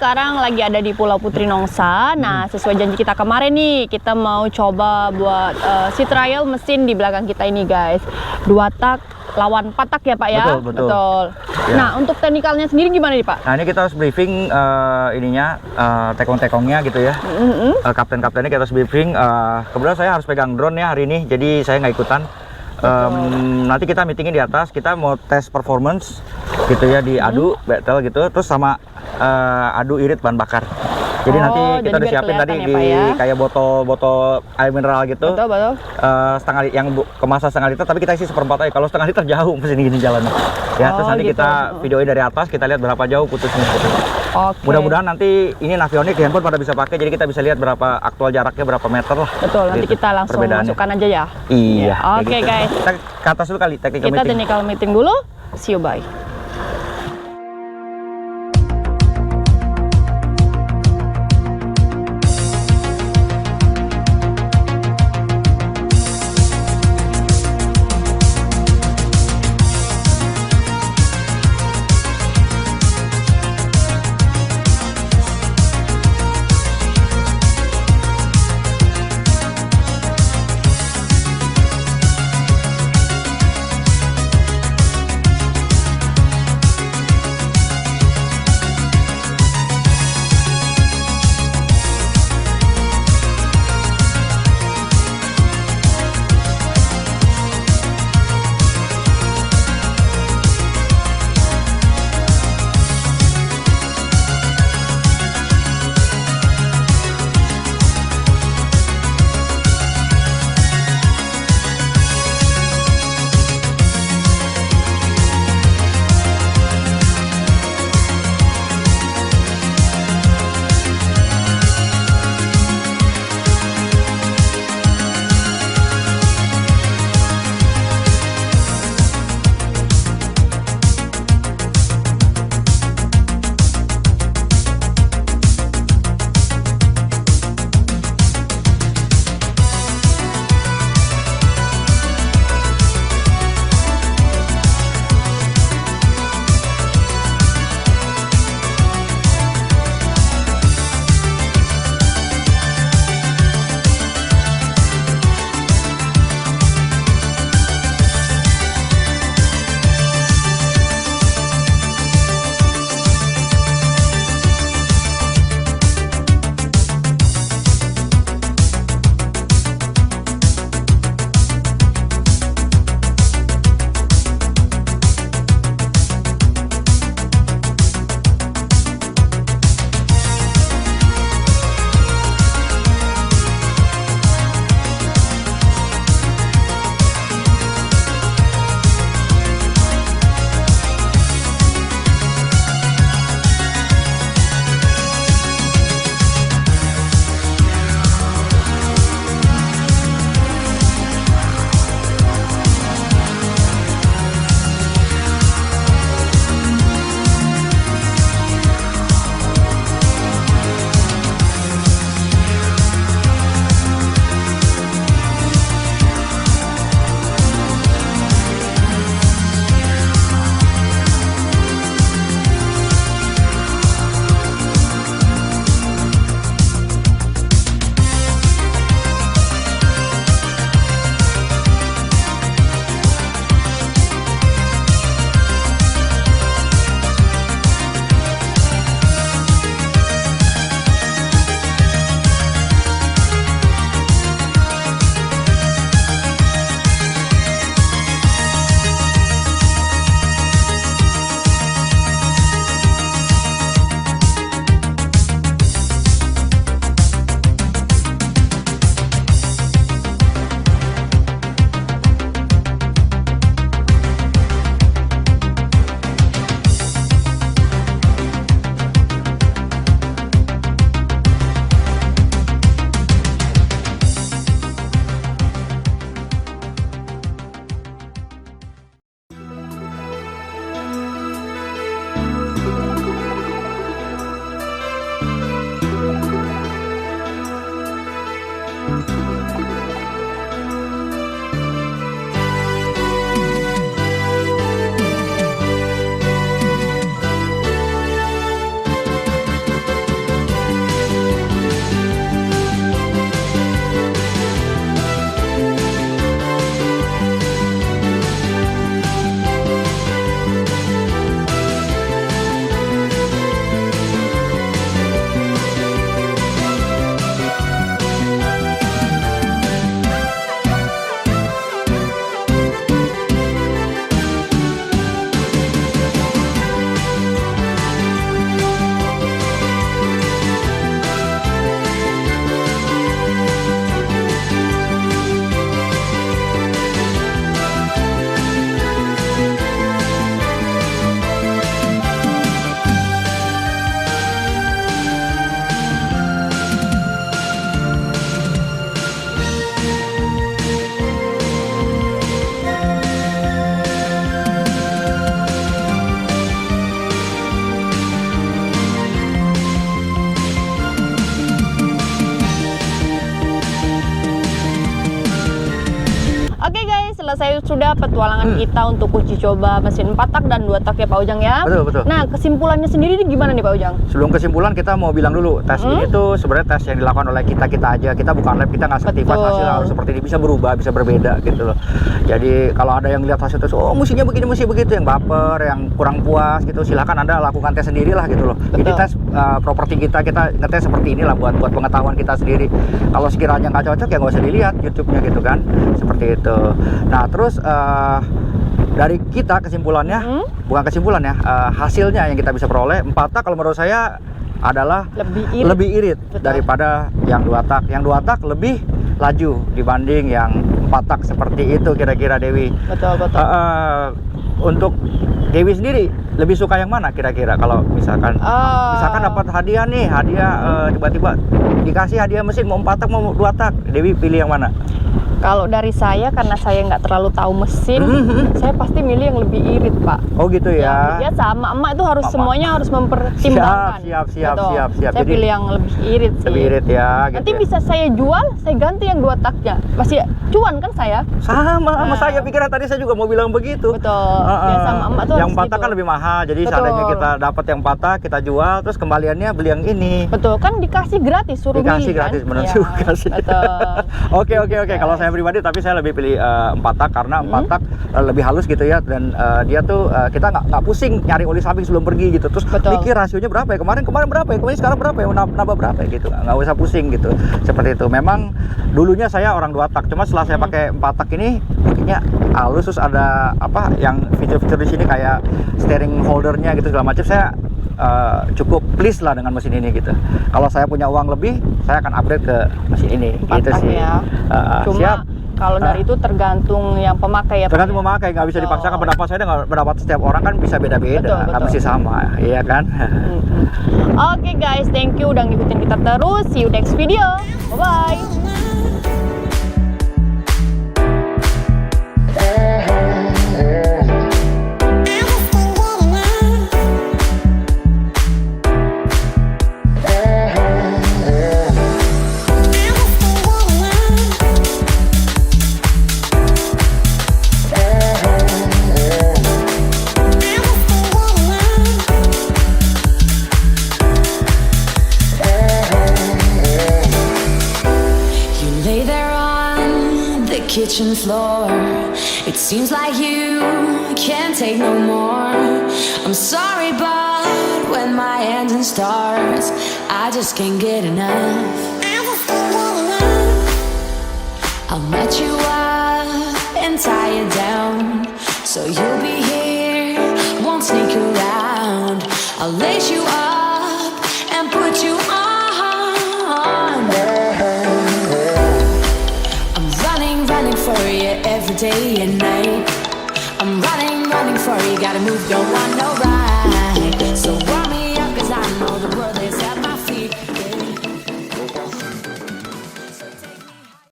sekarang lagi ada di Pulau Putri Nongsa. Nah, sesuai janji kita kemarin nih, kita mau coba buat sea trial mesin di belakang kita ini, guys. 2 tak lawan 4 tak ya, Pak ya? Betul. Ya. Nah, untuk teknikalnya sendiri gimana nih, Pak? Nah, ini kita harus briefing tekong-tekongnya gitu ya. Kapten-kaptennya kita harus briefing. Kebetulan saya harus pegang drone ya hari ini, jadi saya nggak ikutan. Nanti kita meetingin di atas, kita mau tes performance gitu ya di adu battle gitu, terus sama adu irit bahan bakar. Jadi nanti kita udah siapin tadi ya, di kayak botol air mineral gitu. Betul. Kemasan setengah liter, tapi kita isi 1/4 aja. Kalau setengah liter jauh mesin gini jalannya. Ya, terus nanti kita videoin dari atas, kita lihat berapa jauh putusnya. Mudah-mudahan nanti ini Navionics handphone pada bisa pakai, jadi kita bisa lihat berapa aktual jaraknya, berapa meter lah. Betul, nanti kita langsung masukkan aja ya. Iya. Oke, gitu. guys. Kita ke atas dulu kali, Kita technical meeting dulu. See you, bye. sudah petualangan kita untuk uji coba mesin 4 tak dan 2 tak ya Pak Ujang ya. Betul, betul. Nah, kesimpulannya sendiri ini gimana nih Pak Ujang? Sebelum kesimpulan kita mau bilang dulu, tes ini tuh sebenarnya tes yang dilakukan oleh kita aja. Kita bukan lab, kita nggak sertifikat Betul. hasil harus seperti ini, bisa berubah, bisa berbeda gitu loh. Jadi kalau ada yang lihat hasil tes, oh musiknya begini, musik begitu, yang baper, yang kurang puas gitu, silahkan Anda lakukan tes sendirilah gitu loh. Jadi tes properti kita ngetes seperti inilah buat pengetahuan kita sendiri. Kalau sekiranya nggak cocok ya nggak usah dilihat YouTube-nya gitu kan, seperti itu. Nah terus dari kita kesimpulannya, bukan kesimpulan ya, hasilnya yang kita bisa peroleh 4 tak kalau menurut saya adalah lebih irit daripada yang 2 tak. Yang 2 tak lebih laju dibanding yang 4 tak seperti itu kira-kira Dewi. Betul. Untuk Dewi sendiri lebih suka yang mana kira-kira kalau misalkan dapat hadiah nih, tiba-tiba dikasih hadiah mesin mau 4 tak mau 2 tak, Dewi pilih yang mana? Kalau dari saya, karena saya nggak terlalu tahu mesin, saya pasti milih yang lebih irit, Pak. Oh gitu ya. Ya sama emak itu harus semuanya harus mempertimbangkan. Siap. Saya Jadi, pilih yang lebih irit sih. Lebih irit ya. Nanti gitu bisa saya jual, saya ganti yang 2 taknya. Masih cuan kan saya? sama saya pikiran tadi saya juga mau bilang begitu. Betul. Ya sama emak tuh yang harus 4 tak gitu. kan lebih mahal. Jadi Betul. seandainya kita dapat yang 4 tak, kita jual, terus kembaliannya beli yang ini. Betul, kan dikasih gratis, suruh Dikasih milih gratis, kan? benar Iya, juga sih. Betul. Oke. Kalau saya pribadi, tapi saya lebih pilih 4 tak karena 4 tak lebih halus gitu ya, dan dia tuh kita nggak pusing nyari oli samping sebelum pergi gitu. Terus mikir rasionya berapa ya, kemarin berapa ya, kemarin sekarang berapa ya, nambah berapa ya gitu, nggak usah pusing gitu. Seperti itu. Memang dulunya saya orang 2 tak, cuma setelah saya pakai 4 tak ini kayaknya halus, terus ada apa yang fitur-fitur di sini kayak steering holdernya gitu segala macam, saya cukup please lah dengan mesin ini gitu. Kalau saya punya uang lebih, saya akan upgrade ke mesin ini. 4 gitu tak sih. ya. Cuma Siap. kalau dari itu tergantung yang pemakai ya Pak. Tergantung memakai, nggak bisa dipaksakan. Pendapat saya dengan pendapat setiap orang kan bisa beda-beda, nggak mesti sama, iya kan? Oke guys, thank you udah ngikutin kita terus. See you next video. Bye-bye. Kitchen floor, it seems like you can't take no more. I'm sorry, but when my engine starts, I just can't get enough. I'll match you up and tie you down, so you'll be here, won't sneak around. I'll lace you up and put you on. For you every day and night. I'm running for you. Gotta move, don't want no ride.